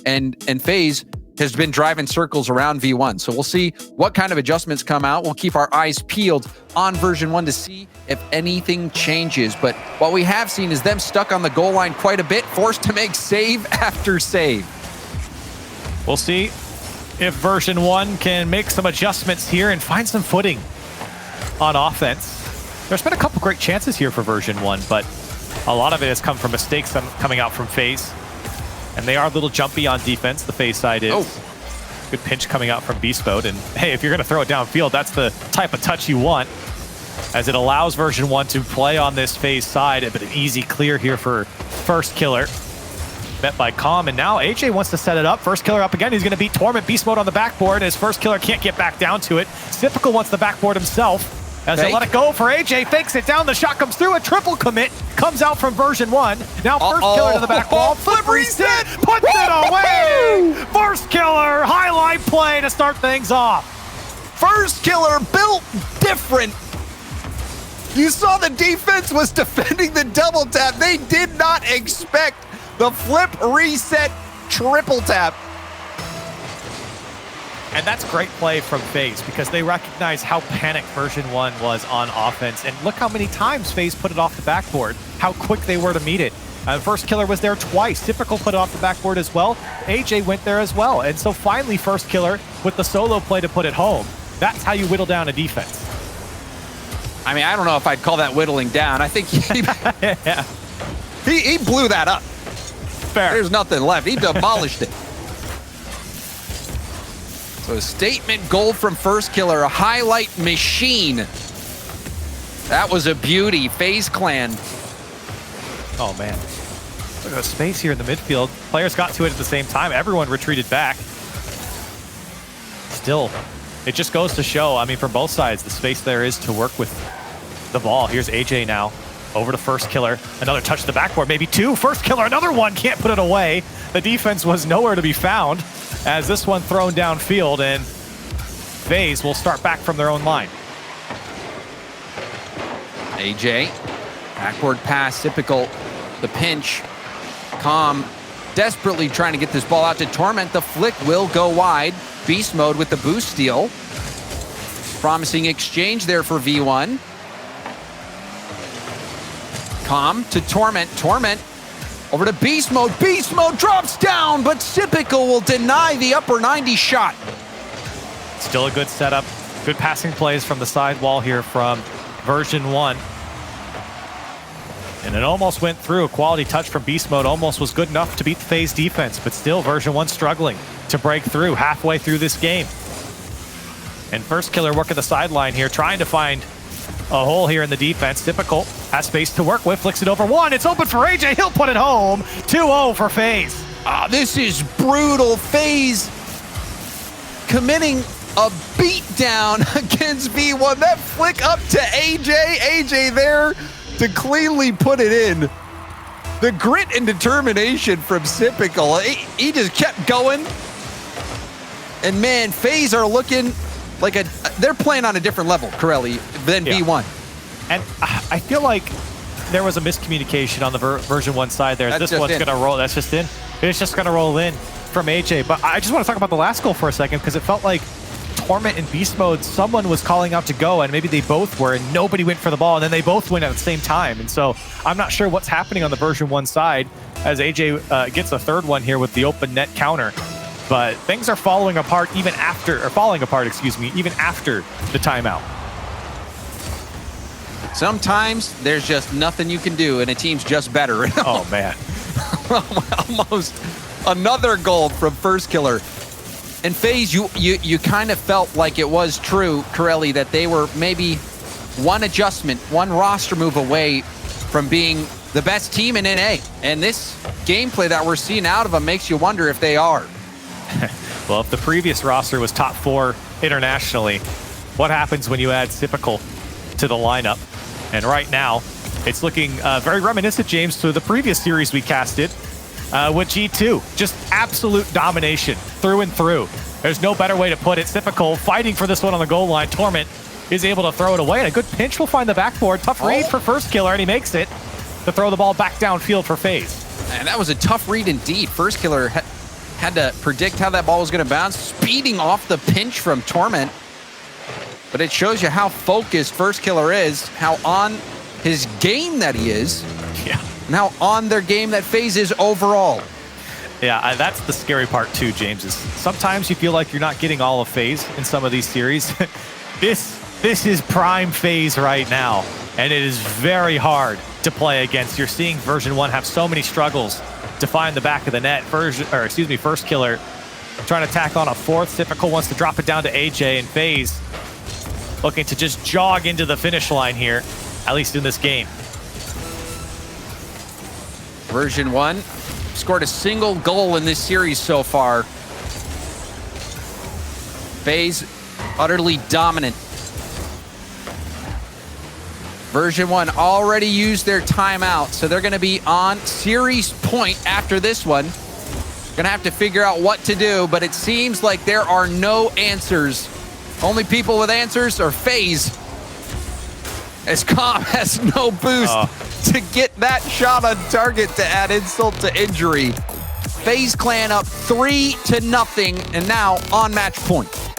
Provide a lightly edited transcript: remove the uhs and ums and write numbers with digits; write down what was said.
and FaZe has been driving circles around V1. So we'll see what kind of adjustments come out. We'll keep our eyes peeled on version 1 to see if anything changes. But what we have seen is them stuck on the goal line quite a bit, forced to make save after save. We'll see if version 1 can make some adjustments here and find some footing on offense. There's been a couple great chances here for version 1, but a lot of it has come from mistakes coming out from FaZe. And they are a little jumpy on defense, the FaZe side is. Oh. Good pinch coming out from Beast Mode. And hey, if you're gonna throw it downfield, that's the type of touch you want, as it allows version 1 to play on this FaZe side. But an easy clear here for Firstkiller. Met by Calm, and now AJ wants to set it up. Firstkiller up again, he's gonna beat Torment. Beast Mode on the backboard, as Firstkiller can't get back down to it. Typical wants the backboard himself. As they let it go for AJ, fakes it down, the shot comes through, a triple commit comes out from version 1. Now Firstkiller to the back wall, flip reset, puts it away! Firstkiller, highlight play to start things off. Firstkiller built different. You saw the defense was defending the double tap. They did not expect the flip reset triple tap. And that's great play from FaZe, because they recognize how panicked version 1 was on offense. And look how many times FaZe put it off the backboard, how quick they were to meet it. Firstkiller was there twice. Typical put it off the backboard as well. AJ went there as well. And so finally Firstkiller with the solo play to put it home. That's how you whittle down a defense. I mean, I don't know if I'd call that whittling down. I think he blew that up. Fair. There's nothing left. He demolished it. So a statement goal from Firstkiller, a highlight machine. That was a beauty. FaZe Clan. Oh man, look at the space here in the midfield. Players got to it at the same time. Everyone retreated back. Still, it just goes to show, I mean, for both sides, the space there is to work with the ball. Here's AJ now, over to Firstkiller. Another touch to the backboard, maybe two. Firstkiller, another one, can't put it away. The defense was nowhere to be found, as this one thrown downfield, and FaZe will start back from their own line. AJ, backward pass, typical, the pinch. Calm, desperately trying to get this ball out to Torment. The flick will go wide. Beast Mode with the boost steal. Promising exchange there for V1. Calm to Torment. Torment over to Beast Mode. Beast Mode drops down, but Typical will deny the upper 90 shot. Still a good setup. Good passing plays from the side wall here from version 1. And it almost went through. A quality touch from Beast Mode almost was good enough to beat the FaZe defense, but still version 1 struggling to break through halfway through this game. And Firstkiller working the sideline here, trying to find a hole here in the defense. Typical has space to work with, flicks it over one. It's open for AJ. He'll put it home. 2-0 for FaZe. This is brutal. FaZe committing a beatdown against V1. That flick up to AJ. AJ there to cleanly put it in. The grit and determination from Typical. He just kept going. And man, FaZe are looking like they're playing on a different level, Corelli, than V1. And I feel like there was a miscommunication on the version 1 side there. This one's going to roll. That's just in. It's just going to roll in from AJ. But I just want to talk about the last goal for a second, because it felt like Torment and Beast Mode, someone was calling out to go, and maybe they both were, and nobody went for the ball, and then they both went at the same time. And so I'm not sure what's happening on the version 1 side as AJ gets a third one here with the open net counter. But things are falling apart even after the timeout. Sometimes there's just nothing you can do, and a team's just better. Oh, man. Almost another goal from Firstkiller. And FaZe, you kind of felt like it was true, Corelli, that they were maybe one adjustment, one roster move away from being the best team in NA. And this gameplay that we're seeing out of them makes you wonder if they are. Well, if the previous roster was top 4 internationally, what happens when you add Typical to the lineup? And right now, it's looking very reminiscent, James, to the previous series we casted with G2. Just absolute domination through and through. There's no better way to put it. Typical fighting for this one on the goal line. Torment is able to throw it away, and a good pinch will find the backboard. Tough read for Firstkiller, and he makes it to throw the ball back downfield for FaZe. And that was a tough read indeed. Firstkiller Had to predict how that ball was going to bounce, speeding off the pinch from Torment. But it shows you how focused Firstkiller is, how on his game that he is, and how on their game that FaZe is overall. Yeah, that's the scary part too, James, is sometimes you feel like you're not getting all of FaZe in some of these series. This is prime FaZe right now, and it is very hard to play against. You're seeing version 1 have so many struggles to find the back of the net. Firstkiller trying to tack on a fourth. Typical wants to drop it down to AJ, and FaZe looking to just jog into the finish line here, at least in this game. Version 1 scored a single goal in this series so far. FaZe utterly dominant. Version 1 already used their timeout, so they're going to be on series point after this one. Going to have to figure out what to do, but it seems like there are no answers. Only people with answers are FaZe, as Calm has no boost to get that shot on target to add insult to injury. FaZe Clan up 3-0, and now on match point.